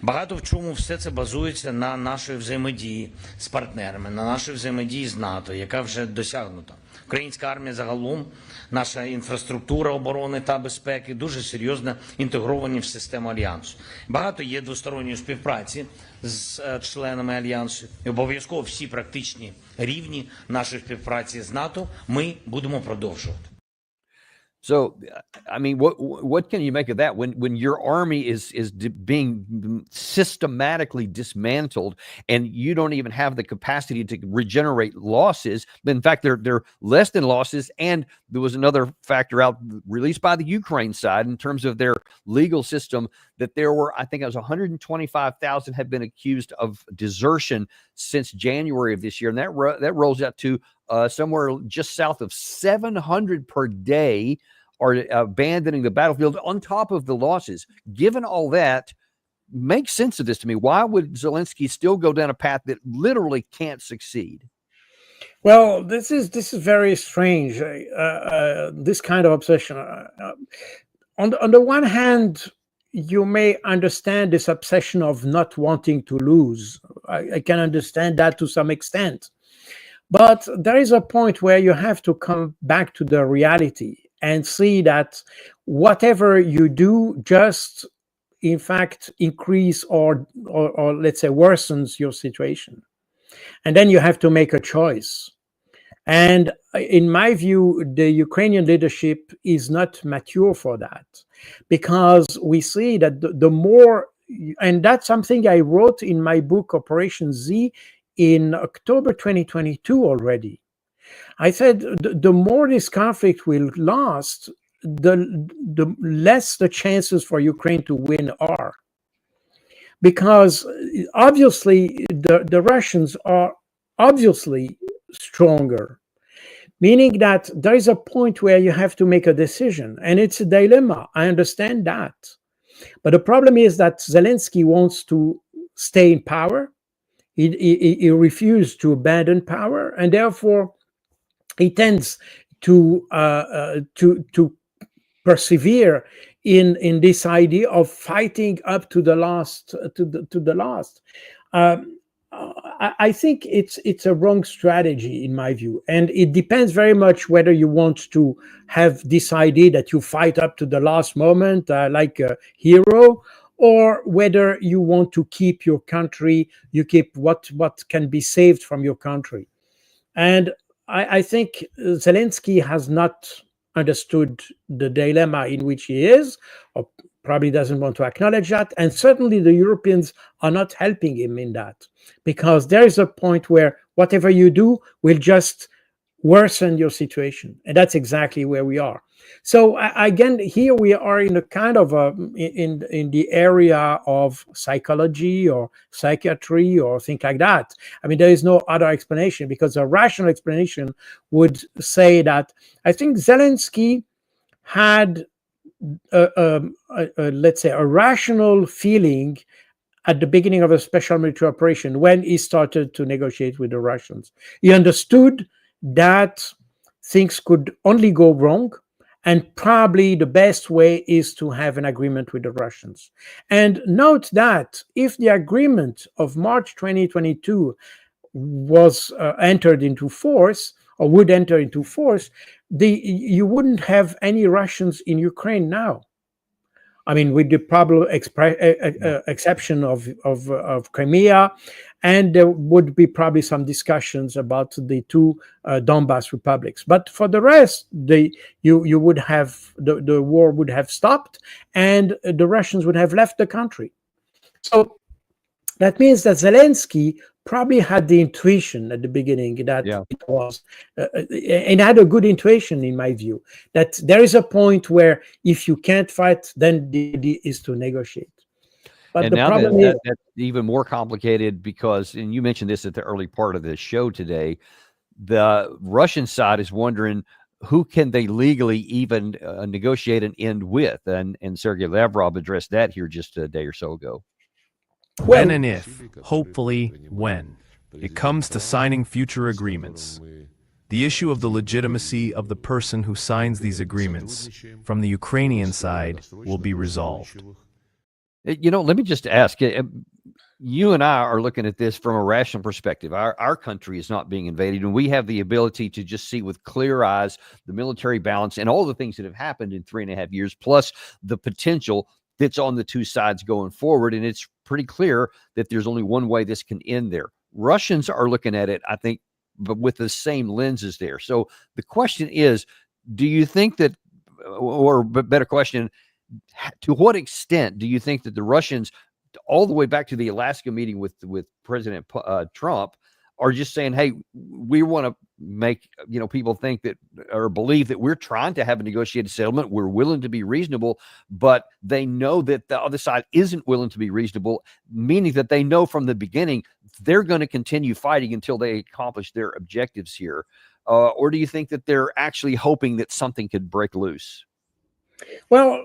Speaker 4: Багато в чому все це базується на нашій взаємодії з партнерами, на нашій взаємодії з НАТО, яка вже досягнута. Українська армія загалом, наша інфраструктура оборони та безпеки дуже серйозно інтегровані в систему Альянсу. Багато є двосторонньої співпраці з членами Альянсу. І обов'язково всі практичні рівні нашої співпраці з НАТО ми будемо продовжувати.
Speaker 1: So, I mean, what can you make of that when your army is being systematically dismantled and you don't even have the capacity to regenerate losses? In fact, they're less than losses. And there was another factor out released by the Ukraine side in terms of their legal system that there were, I think it was 125,000 had been accused of desertion since January of this year. And that rolls out to somewhere just south of 700 per day are abandoning the battlefield on top of the losses. Given all that, make sense of this to me. Why would Zelensky still go down a path that literally can't succeed?
Speaker 2: Well, this is very strange. This kind of obsession. On the one hand, you may understand this obsession of not wanting to lose. I can understand that to some extent. But there is a point where you have to come back to the reality and see that whatever you do just, in fact, increase or let's say worsens your situation. And then you have to make a choice. And in my view, the Ukrainian leadership is not mature for that, because we see that the more, and that's something I wrote in my book, Operation Z, in October 2022 already. I said the more this conflict will last, the less the chances for Ukraine to win are. Because obviously the Russians are obviously stronger, meaning that there is a point where you have to make a decision, and it's a dilemma. I understand that. But the problem is that Zelensky wants to stay in power. He refused to abandon power, and therefore he tends to persevere in this idea of fighting up to the last. I think it's a wrong strategy in my view, and it depends very much whether you want to have this idea that you fight up to the last moment like a hero, or whether you want to keep your country, you keep what can be saved from your country. And I think Zelensky has not understood the dilemma in which he is, or probably doesn't want to acknowledge that. And certainly the Europeans are not helping him in that, because there is a point where whatever you do will just worsen your situation. And that's exactly where we are. So again, here we are in a kind of in the area of psychology or psychiatry or things like that. I mean, there is no other explanation, because a rational explanation would say that I think Zelensky had let's say a rational feeling at the beginning of a special military operation when he started to negotiate with the Russians. He understood that things could only go wrong, and probably the best way is to have an agreement with the Russians. And note that if the agreement of March 2022 was entered into force, or would enter into force, you wouldn't have any Russians in Ukraine now. I mean, with the probable exception of Crimea, and there would be probably some discussions about the two Donbas republics. But for the rest, you would have the war would have stopped, and the Russians would have left the country. So That means that Zelensky probably had the intuition at the beginning that it was, and had a good intuition, in my view, that there is a point where if you can't fight, then the idea is to negotiate. But
Speaker 1: and
Speaker 2: the
Speaker 1: now
Speaker 2: problem is
Speaker 1: that's even more complicated because, and you mentioned this at the early part of the show today, the Russian side is wondering who can they legally even negotiate an end with, and Sergei Lavrov addressed that here just a day or so ago.
Speaker 9: When and if, hopefully when, it comes to signing future agreements, the issue of the legitimacy of the person who signs these agreements from the Ukrainian side will be resolved.
Speaker 1: You know, let me just ask, you and I are looking at this from a rational perspective. Our country is not being invaded, and we have the ability to just see with clear eyes the military balance and all the things that have happened in 3.5 years, plus the potential that's on the two sides going forward. And it's pretty clear that there's only one way this can end there. Russians are looking at it, I think, but with the same lenses there. So the question is, do you think that, or better question, to what extent do you think that the Russians, all the way back to the Alaska meeting with President Trump, are just saying, hey, we want to make, people think that, or believe that we're trying to have a negotiated settlement. We're willing to be reasonable, but they know that the other side isn't willing to be reasonable, meaning that they know from the beginning they're going to continue fighting until they accomplish their objectives here. Or do you think that they're actually hoping that something could break loose?
Speaker 2: Well,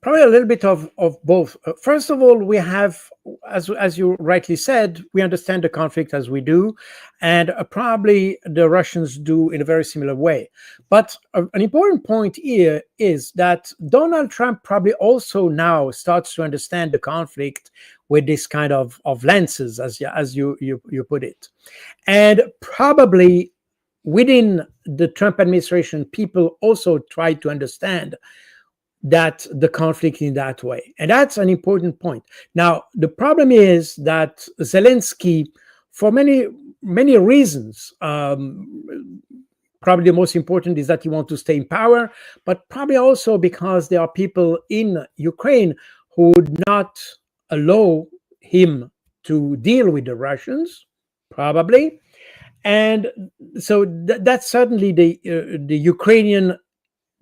Speaker 2: probably a little bit of both. First of all, we have, as you rightly said, we understand the conflict as we do, and probably the Russians do in a very similar way. But an important point here is that Donald Trump probably also now starts to understand the conflict with this kind of lenses, as you put it, and probably within the Trump administration, people also try to understand that the conflict in that way. And that's an important point. Now, the problem is that Zelensky, for many, many reasons, probably the most important is that he wants to stay in power, but probably also because there are people in Ukraine who would not allow him to deal with the Russians, probably. And so that's certainly the Ukrainian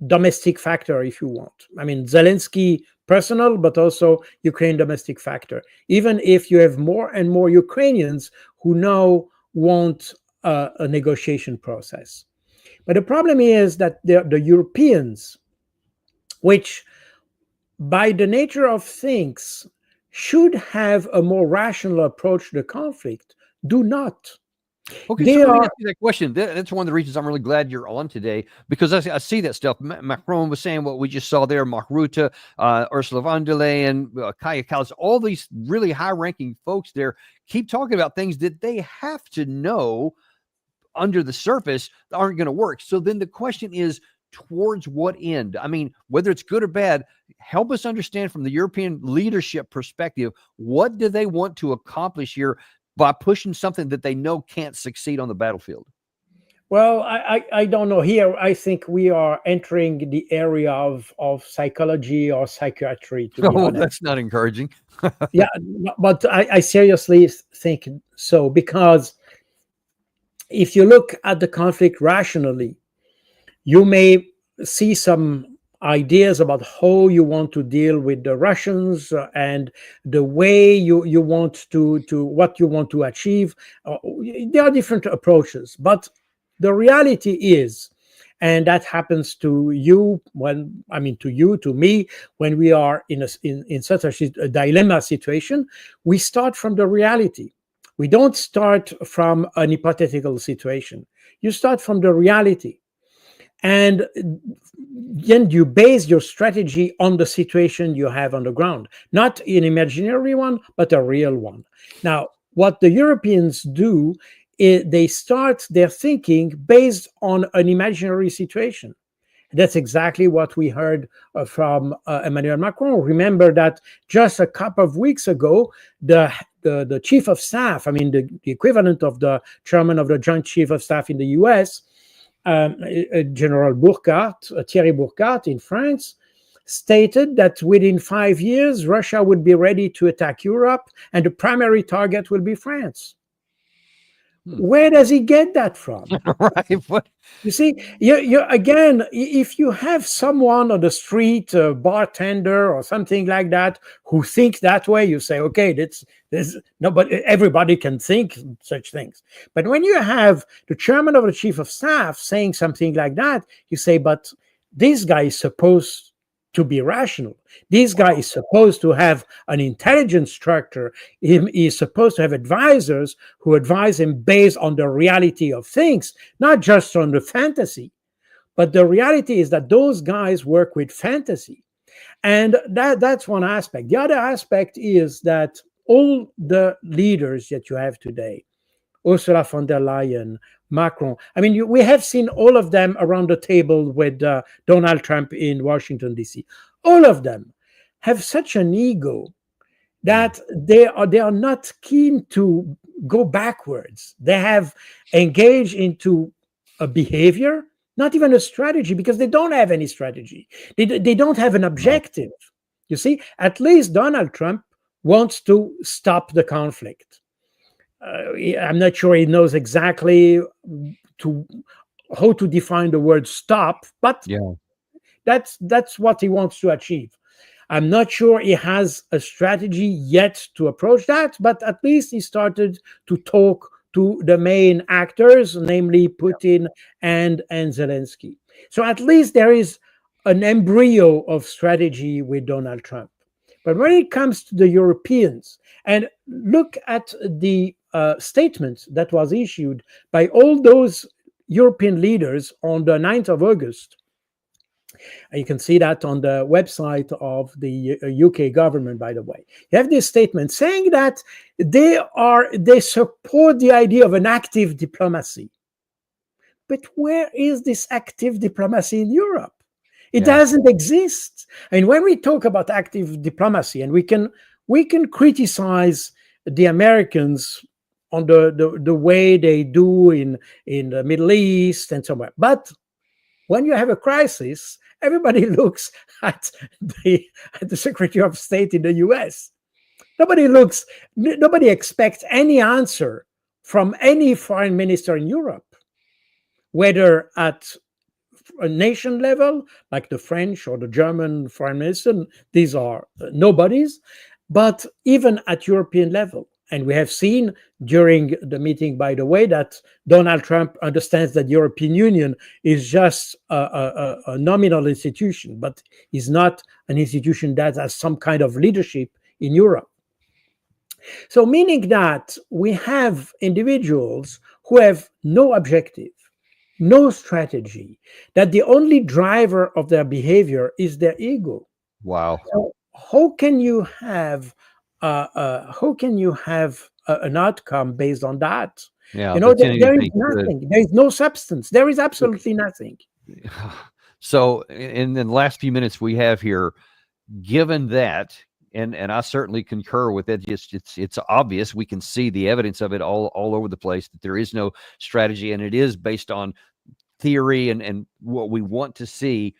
Speaker 2: domestic factor, if you want. I mean, Zelensky personal, but also Ukraine domestic factor. Even if you have more and more Ukrainians who now want a negotiation process. But the problem is that the Europeans, which by the nature of things should have a more rational approach to the conflict, do not.
Speaker 1: Okay, so let me ask you that question. That's one of the reasons I'm really glad you're on today, because I see that stuff. Macron was saying what we just saw there, Mark Rutte, Ursula von der Leyen, Kaja Kallas, all these really high-ranking folks there keep talking about things that they have to know under the surface aren't going to work. So then the question is, towards what end? I mean, whether it's good or bad, help us understand from the European leadership perspective, what do they want to accomplish here by pushing something that they know can't succeed on the battlefield?
Speaker 2: Well, I don't know. Here, I think we are entering the area of psychology or psychiatry, to be honest.
Speaker 1: That's not encouraging.
Speaker 2: Yeah, but I seriously think so, because if you look at the conflict rationally, you may see some ideas about how you want to deal with the Russians and the way you want to what you want to achieve. There are different approaches, but the reality is, and that happens to you to me, when we are in such a dilemma situation, we start from the reality. We don't start from an hypothetical situation. You start from the reality. And then you base your strategy on the situation you have on the ground, not an imaginary one, but a real one. Now, what the Europeans do is they start their thinking based on an imaginary situation. That's exactly what we heard from Emmanuel Macron. Remember that just a couple of weeks ago, the chief of staff, the equivalent of the chairman of the Joint Chief of Staff in the US, General Burkhardt, Thierry Burkhardt in France, stated that within 5 years, Russia would be ready to attack Europe, and the primary target will be France. Where does he get that from?
Speaker 1: Right. What?
Speaker 2: You see, you again, if you have someone on the street, a bartender or something like that, who think that way, you say, okay, there's no, but everybody can think such things. But when you have the chairman of the chief of staff saying something like that, you say, but this guy is supposed to be rational. This guy is supposed to have an intelligence structure. He is supposed to have advisors who advise him based on the reality of things, not just on the fantasy. But the reality is that those guys work with fantasy. And that's one aspect. The other aspect is that all the leaders that you have today, Ursula von der Leyen, Macron, I mean, we have seen all of them around the table with Donald Trump in Washington, D.C. All of them have such an ego that they are not keen to go backwards. They have engaged into a behavior, not even a strategy, because they don't have any strategy. They don't have an objective. You see, at least Donald Trump wants to stop the conflict. I'm not sure he knows exactly how to define the word stop, but that's what he wants to achieve. I'm not sure he has a strategy yet to approach that, but at least he started to talk to the main actors, namely Putin and Zelensky. So at least there is an embryo of strategy with Donald Trump. But when it comes to the Europeans, and look at the statement that was issued by all those European leaders on the 9th of August. You can see that on the website of the UK government, by the way. You have this statement saying that they support the idea of an active diplomacy. But where is this active diplomacy in Europe? It doesn't exist. And when we talk about active diplomacy, and we can criticize the Americans on the way they do in the Middle East and so on. But when you have a crisis, everybody looks at the Secretary of State in the US. Nobody expects any answer from any foreign minister in Europe, whether at a nation level, like the French or the German foreign minister. These are nobodies, but even at European level. And we have seen during the meeting, by the way, that Donald Trump understands that the European Union is just a nominal institution, but is not an institution that has some kind of leadership in Europe. So meaning that we have individuals who have no objective, no strategy, that the only driver of their behavior is their ego.
Speaker 1: Wow.
Speaker 2: So how can you have an outcome based on that?
Speaker 1: Yeah,
Speaker 2: you know, there is nothing. There is no substance. There is absolutely nothing.
Speaker 1: So in the last few minutes we have here, given that, and I certainly concur with it, it's obvious, we can see the evidence of it all over the place, that there is no strategy, and it is based on theory and what we want to see.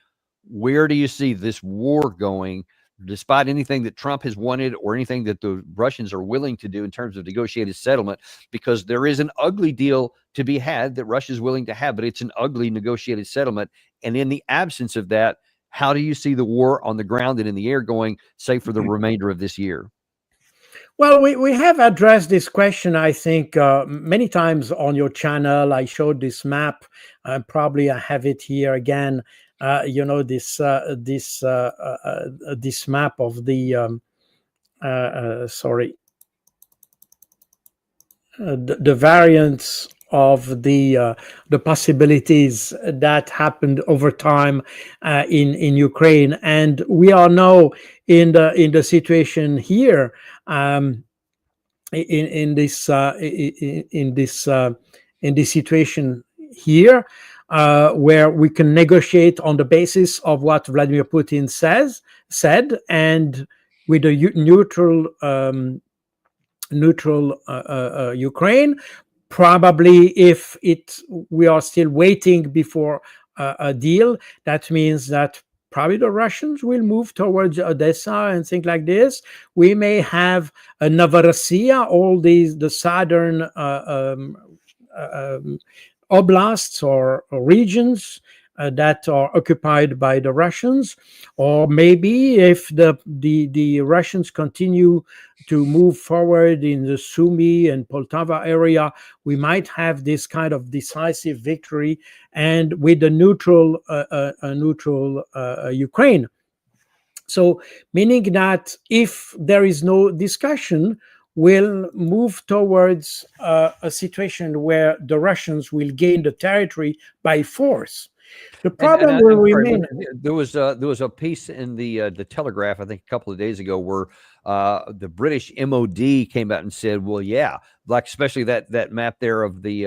Speaker 1: Where do you see this war going, despite anything that Trump has wanted or anything that the Russians are willing to do in terms of negotiated settlement? Because there is an ugly deal to be had that Russia is willing to have, but it's an ugly negotiated settlement. And in the absence of that, how do you see the war on the ground and in the air going, say, for the remainder of this year?
Speaker 2: Well, we have addressed this question, I think, many times on your channel. I showed this map. Probably I have it here again. You know, this map of the the variants of the possibilities that happened over time in Ukraine, and we are now in the situation here, in this situation here, where we can negotiate on the basis of what Vladimir Putin said, and with a neutral Ukraine. Probably, if we are still waiting before a deal, that means that probably the Russians will move towards Odessa and things like this. We may have Novorossiya, all the southern oblasts or regions that are occupied by the Russians, or maybe if the Russians continue to move forward in the Sumy and Poltava area, we might have this kind of decisive victory, and with a neutral Ukraine. So, meaning that if there is no discussion, we'll move towards a situation where the Russians will gain the territory by force. The problem will remain.
Speaker 1: There was a piece in the Telegraph, I think, a couple of days ago, where the British MOD came out and said, "Well, yeah, like especially that map there of the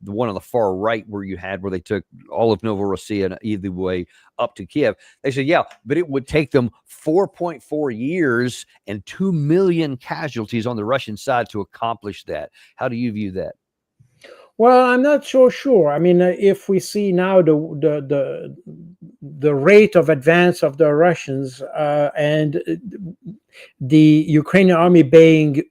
Speaker 1: one on the far right where they took all of Novorossiya and either way up to Kiev." They said, "Yeah, but it would take them 4.4 years and 2 million casualties on the Russian side to accomplish that." How do you view that?
Speaker 2: Well, I'm not so sure. I mean, if we see now the rate of advance of the Russians and the Ukrainian army being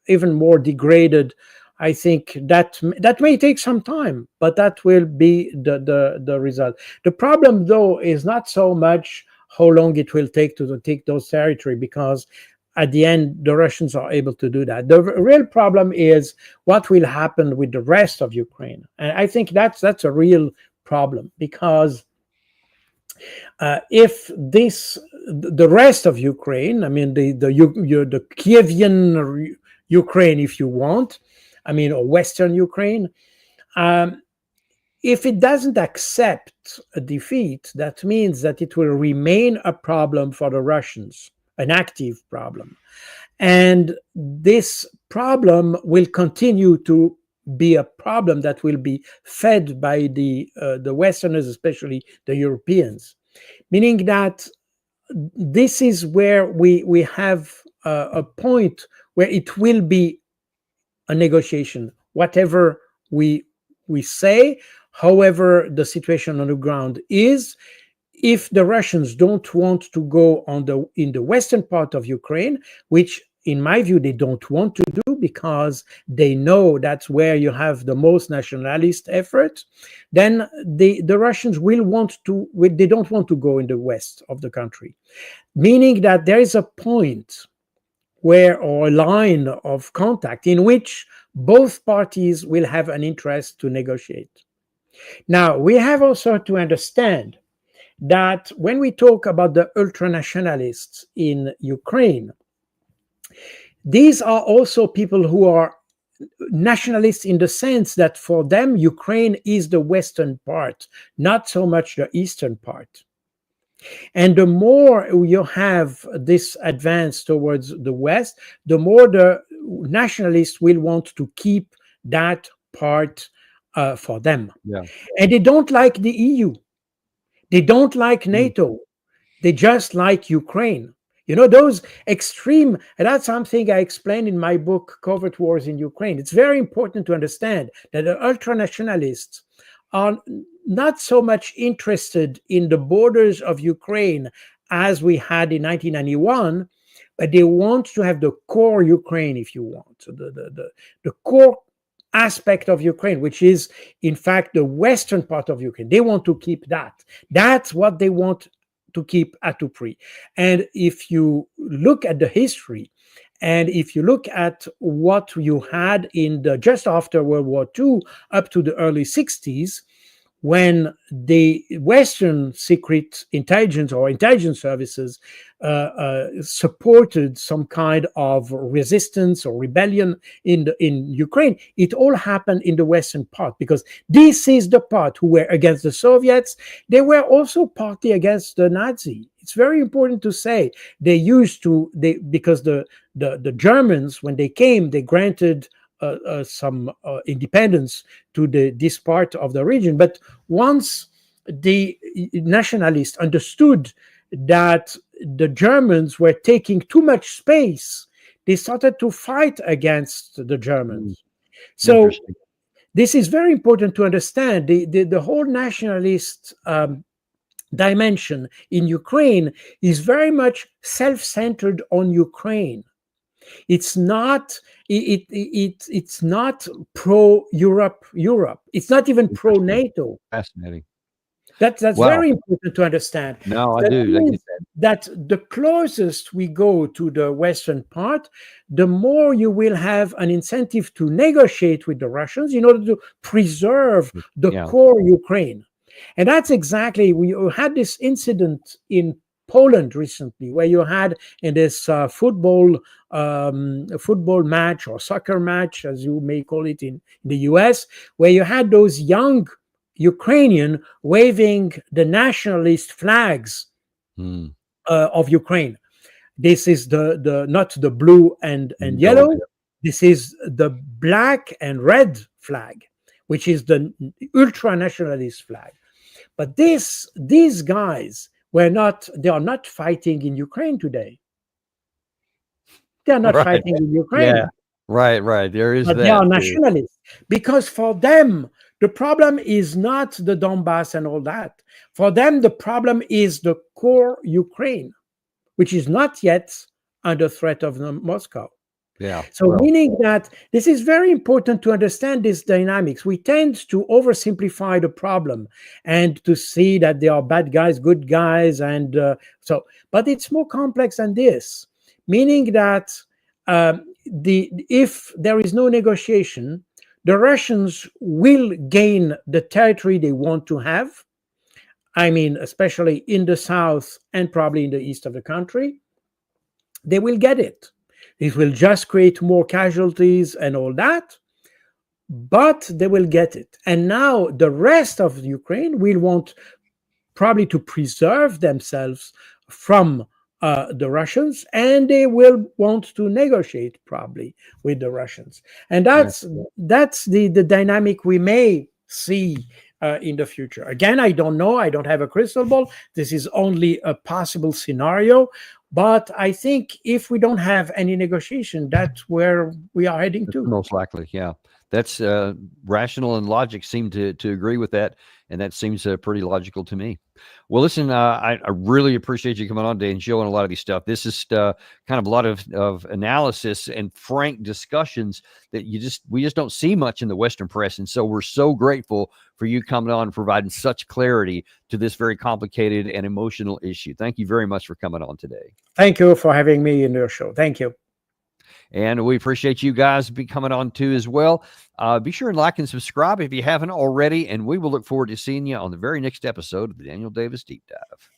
Speaker 2: even more degraded, I think that may take some time, but that will be the result. The problem, though, is not so much how long it will take to take those territory, because at the end, the Russians are able to do that. The real problem is what will happen with the rest of Ukraine. And I think that's a real problem, because if the rest of Ukraine, I mean, the Kievian Ukraine, if you want, I mean, or Western Ukraine, if it doesn't accept a defeat, that means that it will remain a problem for the Russians, an active problem. And this problem will continue to be a problem that will be fed by the Westerners, especially the Europeans. Meaning that this is where we have a point where it will be a negotiation, whatever we say, however the situation on the ground is. If the Russians don't want to go in the western part of Ukraine, which in my view they don't want to do because they know that's where you have the most nationalist effort, then the Russians they don't want to go in the west of the country. Meaning that there is a point or a line of contact in which both parties will have an interest to negotiate. Now, we have also to understand that when we talk about the ultranationalists in Ukraine, these are also people who are nationalists in the sense that for them, Ukraine is the western part, not so much the eastern part. And the more you have this advance towards the west, the more the nationalists will want to keep that part for them.
Speaker 1: Yeah.
Speaker 2: And they don't like the EU. They don't like NATO. They just like Ukraine. You know, those extreme, and that's something I explained in my book, Covert Wars in Ukraine. It's very important to understand that the ultranationalists are not so much interested in the borders of Ukraine as we had in 1991, but they want to have the core Ukraine, if you want. So the core aspect of Ukraine, which is in fact the western part of Ukraine. They want to keep that. That's what they want to keep à tout prix. And if you look at the history, and if you look at what you had just after World War II up to the early 60s, when the Western secret intelligence or intelligence services supported some kind of resistance or rebellion in Ukraine, it all happened in the Western part, because this is the part who were against the Soviets. They were also partly against the Nazi. It's very important to say because the Germans, when they came, they granted some independence to this part of the region. But once the nationalists understood that the Germans were taking too much space, they started to fight against the Germans. So this is very important to understand. The whole nationalist dimension in Ukraine is very much self-centered on Ukraine. It's not it's not pro-Europe. It's not even pro-NATO.
Speaker 1: Fascinating.
Speaker 2: That's
Speaker 1: Wow.
Speaker 2: very important to understand.
Speaker 1: No, I
Speaker 2: That
Speaker 1: do. I
Speaker 2: means
Speaker 1: get that.
Speaker 2: that the closest we go to the western part, the more you will have an incentive to negotiate with the Russians in order to preserve the
Speaker 1: Yeah.
Speaker 2: core Ukraine. And that's exactly, we had this incident in Poland recently, where you had in this football match or soccer match, as you may call it in the US, where you had those young Ukrainian waving the nationalist flags of Ukraine. This is the not the blue and yellow. This is the black and red flag, which is the ultra nationalist flag. But these guys they are not fighting in Ukraine today. They are not
Speaker 1: Right.
Speaker 2: fighting in Ukraine.
Speaker 1: Yeah. Right. There is
Speaker 2: But
Speaker 1: that.
Speaker 2: they are
Speaker 1: too.
Speaker 2: nationalists, because for them the problem is not the Donbass and all that. For them the problem is the core Ukraine, which is not yet under threat of Moscow.
Speaker 1: Yeah.
Speaker 2: So
Speaker 1: Well,
Speaker 2: meaning that this is very important to understand these dynamics. We tend to oversimplify the problem and to see that there are bad guys, good guys, and but it's more complex than this. Meaning that if there is no negotiation, the Russians will gain the territory they want to have. I mean, especially in the south and probably in the east of the country. They will get it. It will just create more casualties and all that, but they will get it. And now the rest of Ukraine will want probably to preserve themselves from the Russians, and they will want to negotiate probably with the Russians. And that's the dynamic we may see in the future. Again, I don't know. I don't have a crystal ball. This is only a possible scenario. But I think if we don't have any negotiation, that's where we are heading to.
Speaker 1: most likely, yeah. That's rational, and logic seem to agree with that, and that seems pretty logical to me. Well, listen, I really appreciate you coming on today and showing a lot of these stuff. This is kind of a lot of analysis and frank discussions that we just don't see much in the Western press, and so we're so grateful for you coming on and providing such clarity to this very complicated and emotional issue. Thank you very much for coming on today.
Speaker 2: Thank you for having me in your show. Thank you.
Speaker 1: And we appreciate you guys coming on too as well. Be sure and like and subscribe if you haven't already, and we will look forward to seeing you on the very next episode of the Daniel Davis Deep Dive.